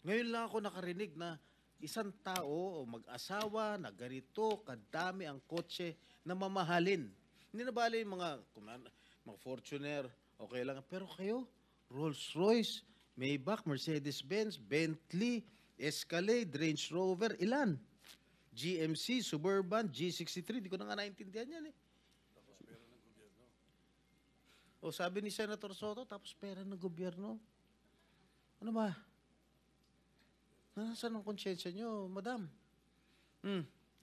Ngayon lang ako nakarinig na isang tao o mag-asawa na ganito kadami ang kotse na mamahalin. Hindi na bali yung mga Fortuner, okay lang. Pero kayo, Rolls-Royce, Maybach, Mercedes-Benz, Bentley, Escalade, Range Rover, ilan? GMC, Suburban, G63, di ko na nga naintindihan yan eh. O sabi ni Senator Soto, tapos pera ng gobyerno. Ano ba? Nasaan ang konsyensya nyo, madam?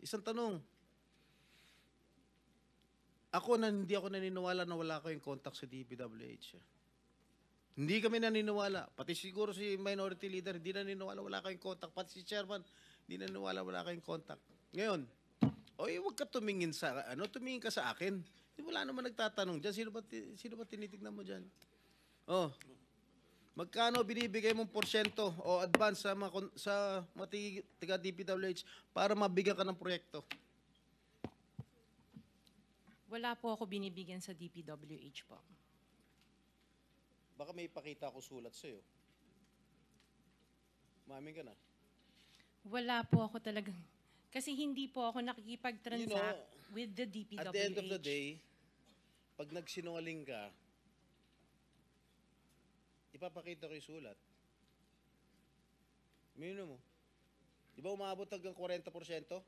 Isang tanong. Hindi ako naniniwala na wala kayong contact sa DPWH. Hindi kami naniniwala. Pati siguro si Minority Leader, hindi naniniwala wala kayong contact. Pati si Chairman, hindi naniniwala wala kayong contact. Ngayon, huwag ka tumingin tumingin ka sa akin. Wala naman nagtatanong dyan. Sino ba tinitignan mo dyan? Oh, magkano binibigay mong porsyento o advance sa mga tiga DPWH para mabigyan ka ng proyekto? Wala po ako binibigyan sa DPWH po. Baka may ipakita ako sulat sa'yo. Umamin ka na. Wala po ako talagang... Kasi hindi po ako nakikipag-transact with the DPWH. At the end of the day, pag nagsinungaling ka, ipapakita ko yung sulat. Mino mo. Di ba umabot hanggang 40%?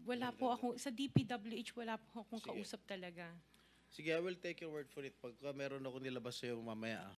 Wala po ako, sa DPWH wala po akong Sige. kausap talaga. Sige, I will take your word for it. Pagka meron ako nilabas sa'yo mamaya,